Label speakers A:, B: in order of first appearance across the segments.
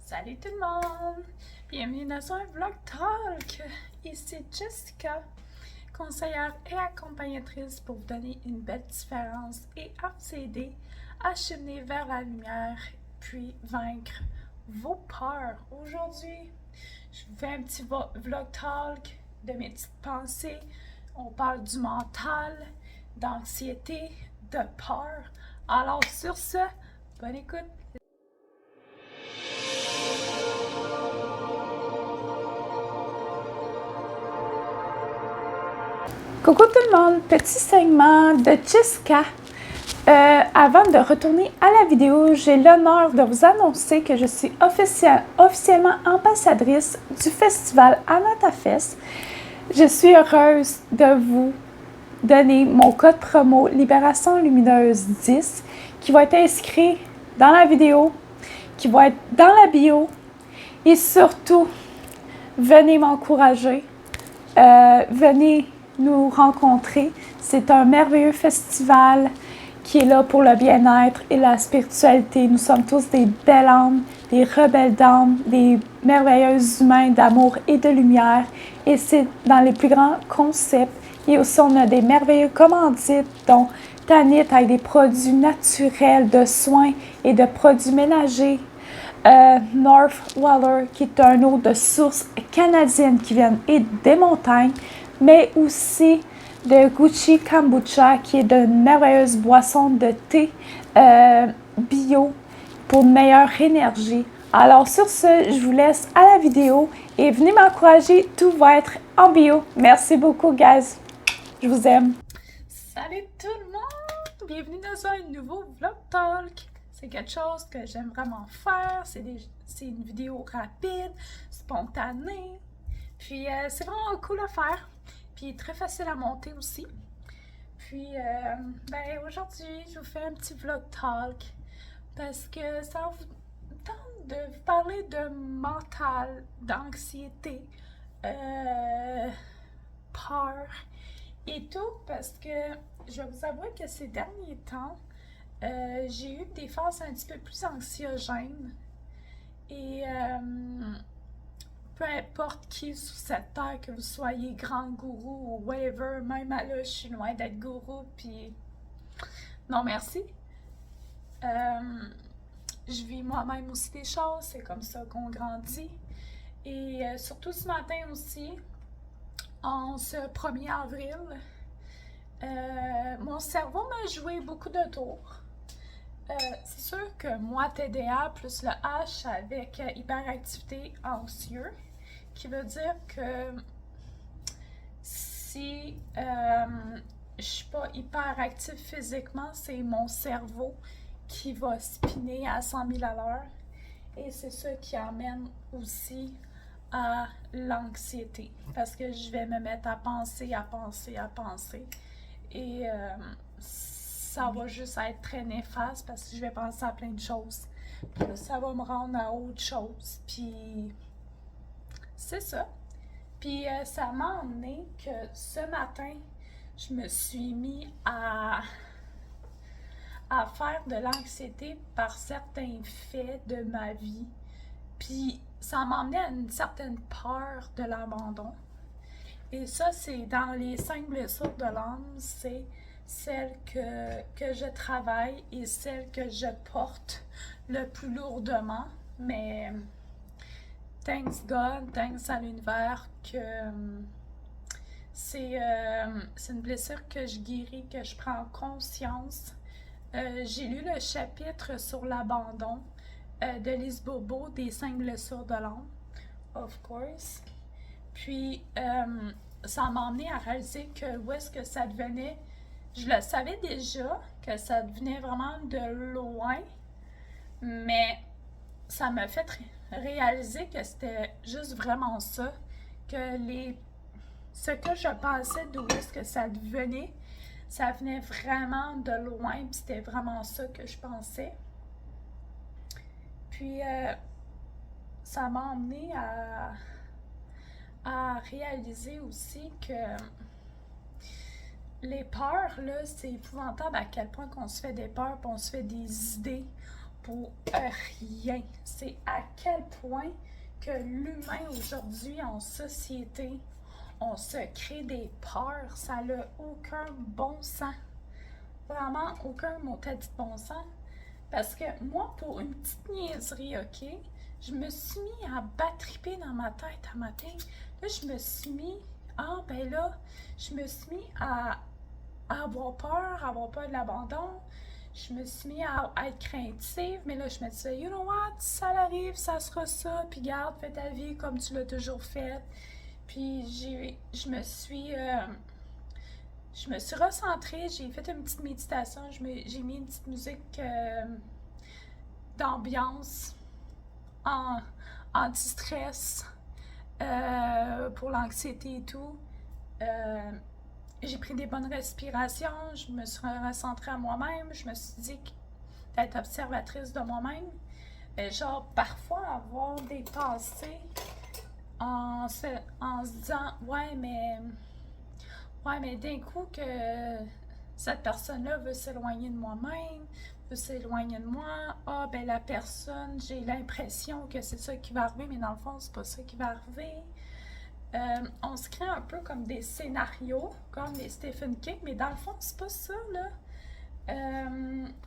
A: Salut tout le monde! Bienvenue dans un vlog talk! Ici Jessica, conseillère et accompagnatrice pour vous donner une belle différence et à vous aider à cheminer vers la lumière puis vaincre vos peurs. Aujourd'hui, je vous fais un petit vlog talk de mes petites pensées. On parle du mental, d'anxiété, de peur. Alors sur ce, bonne écoute! Coucou tout le monde, petit segment de Jessica. Avant de retourner à la vidéo, j'ai l'honneur de vous annoncer que je suis officiellement ambassadrice du festival AnataFest. Je suis heureuse de vous donner mon code promo Libération Lumineuse 10 qui va être inscrit dans la vidéo, qui va être dans la bio et surtout, venez m'encourager, venez nous rencontrer. C'est un merveilleux festival qui est là pour le bien-être et la spiritualité. Nous sommes tous des belles âmes, des rebelles d'âmes, des merveilleux humains d'amour et de lumière. Et c'est dans les plus grands concepts. Et aussi, on a des merveilleux commandites, dont Tanit avec des produits naturels de soins et de produits ménagers. North Waller, qui est un eau de source canadienne qui vient des montagnes, mais aussi de Gucci Kombucha, qui est de merveilleuse boisson de thé bio pour une meilleure énergie. Alors sur ce, je vous laisse à la vidéo et venez m'encourager, tout va être en bio. Merci beaucoup, guys. Je vous aime. Salut tout le monde! Bienvenue dans un nouveau vlog talk. C'est quelque chose que j'aime vraiment faire. C'est une vidéo rapide, spontanée. Puis c'est vraiment cool à faire. Puis très facile à monter aussi. Puis aujourd'hui, je vous fais un petit vlog talk parce que ça vous tente de vous parler de mental, d'anxiété, peur et tout parce que je vais vous avouer que ces derniers temps, j'ai eu des phases un petit peu plus anxiogènes et peu importe qui sur cette terre, que vous soyez grand gourou ou whatever, même là, je suis loin d'être gourou, puis non merci. Je vis moi-même aussi des choses, c'est comme ça qu'on grandit. Et surtout ce matin aussi, en ce 1er avril, mon cerveau m'a joué beaucoup de tours. C'est sûr que moi, TDA plus le H avec hyperactivité anxieux, qui veut dire que si je suis pas hyperactive physiquement, c'est mon cerveau qui va spinner à 100 000 à l'heure. Et c'est ça qui amène aussi à l'anxiété. Parce que je vais me mettre à penser, à penser, à penser. Et ça va juste être très néfaste parce que je vais penser à plein de choses. Puis là, ça va me rendre à autre chose. Puis c'est ça. Puis ça m'a emmené que ce matin, je me suis mis à faire de l'anxiété par certains faits de ma vie. Puis ça m'a emmené à une certaine peur de l'abandon. Et ça, c'est dans les 5 blessures de l'âme, c'est celle que je travaille et celle que je porte le plus lourdement. Mais thanks God, thanks à l'univers que c'est une blessure que je guéris, que je prends conscience. J'ai lu le chapitre sur l'abandon de Lise Bourbeau des 5 blessures de l'âme, of course. Puis, ça m'a emmené à réaliser que où est-ce que ça devenait. Je le savais déjà que ça devenait vraiment de loin, mais ça m'a fait réaliser que c'était juste vraiment ça, que ce que je pensais d'où est-ce que ça devenait, ça venait vraiment de loin, puis c'était vraiment ça que je pensais. Puis, ça m'a emmené à réaliser aussi que les peurs, là, c'est épouvantable à quel point qu'on se fait des peurs, puis on se fait des idées, pour rien. C'est à quel point que l'humain aujourd'hui en société, on se crée des peurs, ça n'a aucun bon sens. Vraiment aucun mot de bon sens. Parce que moi, pour une petite niaiserie, ok, je me suis mis à battriper dans ma tête à matin. Là, je me suis mis, je me suis mis à avoir peur de l'abandon. Je me suis mis à être craintive, mais là, je me disais, you know what, ça arrive, ça sera ça, puis garde, fais ta vie comme tu l'as toujours fait. Puis je me suis recentrée, j'ai fait une petite méditation, j'ai mis une petite musique d'ambiance, anti-stress, pour l'anxiété et tout. J'ai pris des bonnes respirations, je me suis recentrée à moi-même, je me suis dit d'être observatrice de moi-même. Genre, parfois, avoir des pensées en se disant, ouais, mais d'un coup que cette personne-là veut s'éloigner de moi-même, veut s'éloigner de moi, la personne, j'ai l'impression que c'est ça qui va arriver, mais dans le fond, c'est pas ça qui va arriver. On se crée un peu comme des scénarios, comme les Stephen King, mais dans le fond, c'est pas ça, là.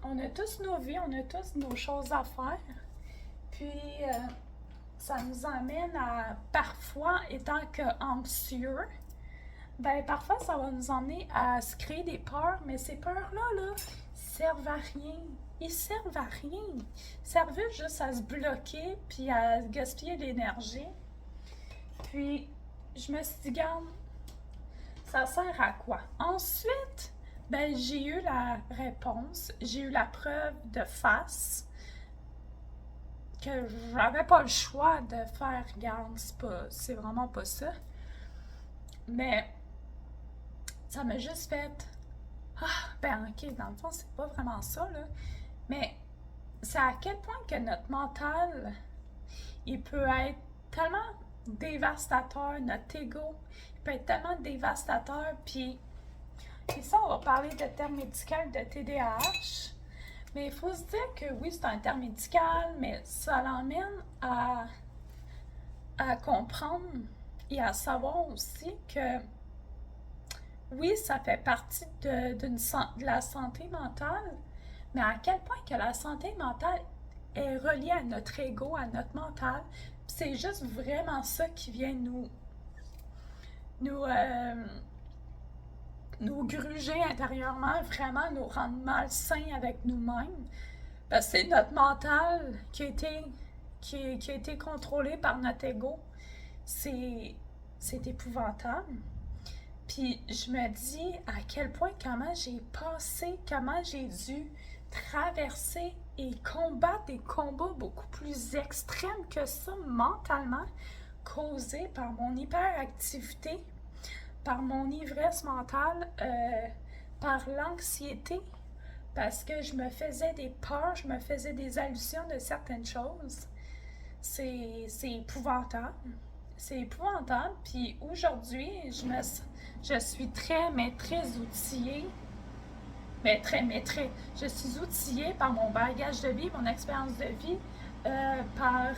A: On a tous nos vies, on a tous nos choses à faire. Puis, ça nous amène à, parfois, étant que anxieux, parfois, ça va nous emmener à se créer des peurs, mais ces peurs-là, là, servent à rien. Ils servent à rien. Ils servent juste à se bloquer puis à gaspiller de l'énergie. Puis, je me suis dit, garde, ça sert à quoi? Ensuite, j'ai eu la réponse, j'ai eu la preuve de face que j'avais pas le choix de faire, regarde, c'est vraiment pas ça. Mais ça m'a juste fait, ok, dans le fond, c'est pas vraiment ça, là. Mais c'est à quel point que notre mental, il peut être tellement dévastateur, notre ego, il peut être tellement dévastateur, puis ça, on va parler de terme médical de TDAH, mais il faut se dire que oui, c'est un terme médical, mais ça l'emmène à comprendre et à savoir aussi que oui, ça fait partie de la santé mentale, mais à quel point que la santé mentale est reliée à notre ego, à notre mental. C'est juste vraiment ça qui vient nous gruger intérieurement, vraiment nous rendre malsains avec nous-mêmes. Parce que c'est notre mental qui a été contrôlé par notre ego. C'est épouvantable. Puis je me dis à quel point, comment j'ai dû traverser et combattre des combats beaucoup plus extrêmes que ça mentalement, causés par mon hyperactivité, par mon ivresse mentale, par l'anxiété, parce que je me faisais des peurs, je me faisais des allusions de certaines choses. C'est épouvantable. C'est épouvantable. Puis aujourd'hui, je suis très outillée. Je suis outillée par mon bagage de vie, mon expérience de vie, par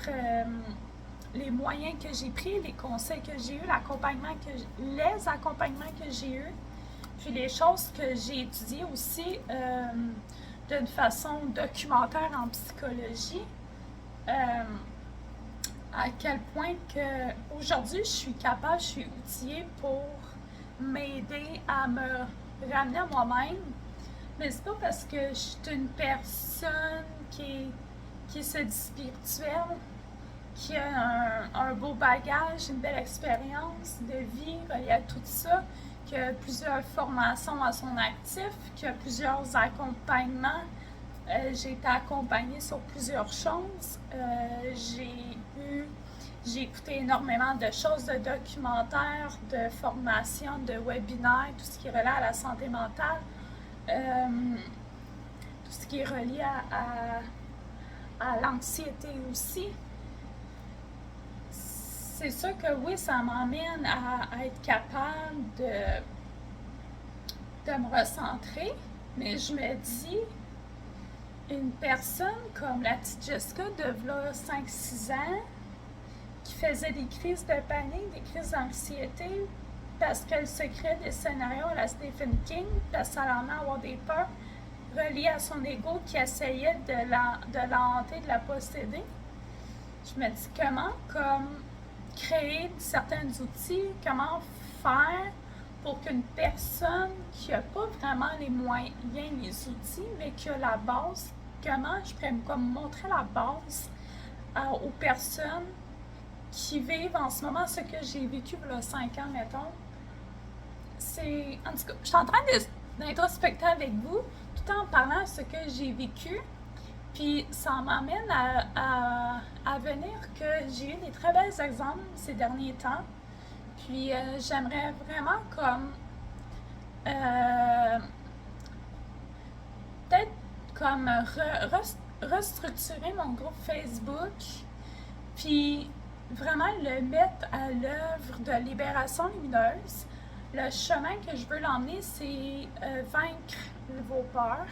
A: les moyens que j'ai pris, les conseils que j'ai eus, les accompagnements que j'ai eus, puis les choses que j'ai étudiées aussi d'une façon documentaire en psychologie. À quel point que aujourd'hui je suis outillée pour m'aider à me ramener à moi-même. Mais c'est pas parce que je suis une personne qui se dit spirituelle, qui a un beau bagage, une belle expérience de vie reliée à tout ça, qui a plusieurs formations à son actif, qui a plusieurs accompagnements. J'ai été accompagnée sur plusieurs choses. J'ai écouté énormément de choses, de documentaires, de formations, de webinaires, tout ce qui est relié à la santé mentale, tout ce qui est relié à l'anxiété aussi. C'est sûr que oui, ça m'emmène à être capable de me recentrer, mais je me dis, une personne comme la petite Jessica de 5-6 ans qui faisait des crises de panique, des crises d'anxiété parce qu'elle se crée des scénarios à la Stephen King, parce que ça l'en a avoir des peurs reliées à son ego qui essayait de la hanter, de la posséder. Je me dis comment comme créer certains outils, comment faire pour qu'une personne qui n'a pas vraiment les moyens, les outils, mais qui a la base, comment je pourrais comme montrer la base aux personnes qui vivent en ce moment ce que j'ai vécu il y a 5 ans, mettons. C'est, en tout cas, je suis en train d'introspecter avec vous tout en parlant de ce que j'ai vécu. Puis ça m'amène à venir que j'ai eu des très bons exemples ces derniers temps. Puis j'aimerais vraiment comme peut-être comme restructurer mon groupe Facebook, puis vraiment le mettre à l'œuvre de libération lumineuse. Le chemin que je veux l'emmener, c'est vaincre vos peurs.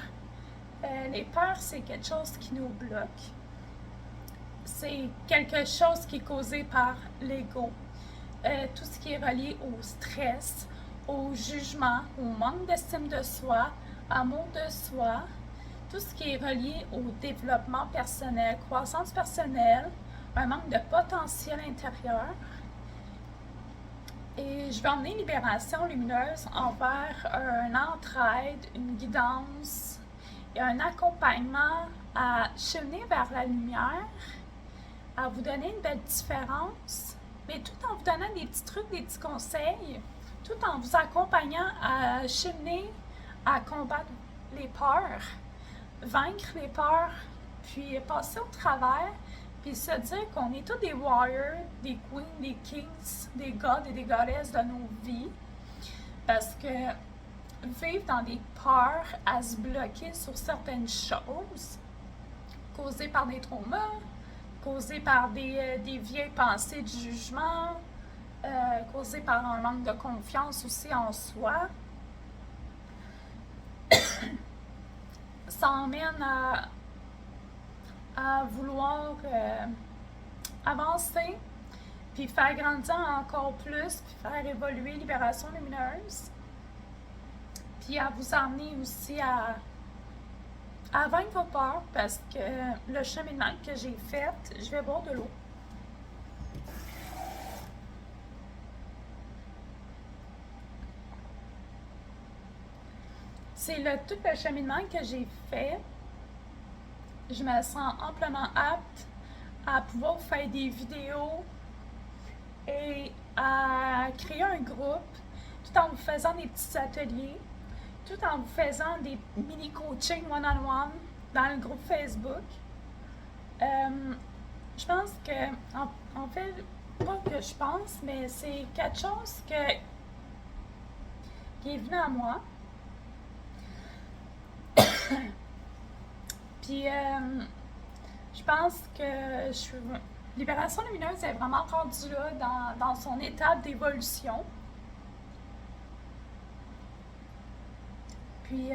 A: Les peurs, c'est quelque chose qui nous bloque. C'est quelque chose qui est causé par l'ego. Tout ce qui est relié au stress, au jugement, au manque d'estime de soi, amour de soi, tout ce qui est relié au développement personnel, croissance personnelle, un manque de potentiel intérieur. Et je vais emmener Libération Lumineuse envers une entraide, une guidance et un accompagnement à cheminer vers la lumière, à vous donner une belle différence, mais tout en vous donnant des petits trucs, des petits conseils, tout en vous accompagnant à cheminer, à combattre les peurs, vaincre les peurs, puis passer au travers, puis se dire qu'on est tous des warriors, des queens, des kings, des gods et des goddesses de nos vies, parce que vivre dans des peurs à se bloquer sur certaines choses, causées par des traumas, causées par des vieilles pensées de jugement, causées par un manque de confiance aussi en soi, ça emmène à vouloir avancer, puis faire grandir encore plus, puis faire évoluer Libération Lumineuse, puis à vous emmener aussi à vaincre vos peurs, parce que le cheminement que j'ai fait, je vais boire de l'eau. C'est tout le cheminement que j'ai fait. Je me sens amplement apte à pouvoir faire des vidéos et à créer un groupe tout en vous faisant des petits ateliers, tout en vous faisant des mini-coachings one-on-one dans le groupe Facebook. Je pense que, en fait, pas que je pense, mais c'est quelque chose qui est venu à moi. Puis, je pense que Libération Lumineuse est vraiment rendue là dans son état d'évolution. Puis,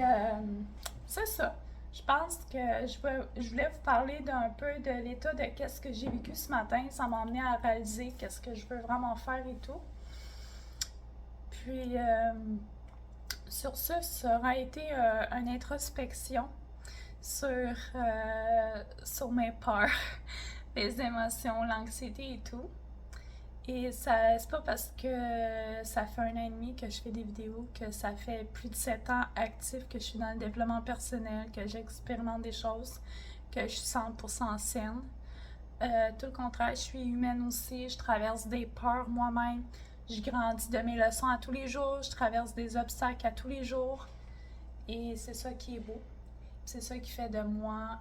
A: c'est ça. Je pense que je voulais vous parler d'un peu de l'état de qu'est-ce que j'ai vécu ce matin. Ça m'a amené à réaliser qu'est-ce que je veux vraiment faire et tout. Puis, sur ça aura été une introspection sur mes peurs, les émotions, l'anxiété et tout. Et c'est pas parce que ça fait 1 an et demi que je fais des vidéos, que ça fait plus de 7 ans actif que je suis dans le développement personnel, que j'expérimente des choses, que je suis 100% saine. Tout le contraire, je suis humaine aussi, je traverse des peurs moi-même, je grandis de mes leçons à tous les jours, je traverse des obstacles à tous les jours. Et c'est ça qui est beau. C'est ça qui fait de moi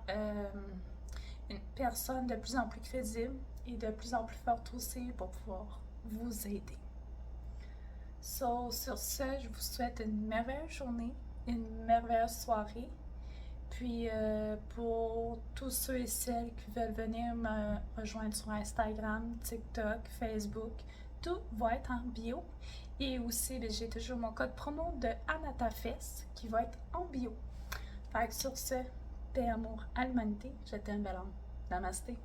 A: une personne de plus en plus crédible et de plus en plus forte aussi pour pouvoir vous aider. Sur ce, je vous souhaite une merveilleuse journée, une merveilleuse soirée. Puis pour tous ceux et celles qui veulent venir me rejoindre sur Instagram, TikTok, Facebook, tout va être en bio. Et aussi, j'ai toujours mon code promo de AnataFest qui va être en bio. Fait que sur ce, paix, amour à l'humanité. Je t'aime, belle âme. Namasté.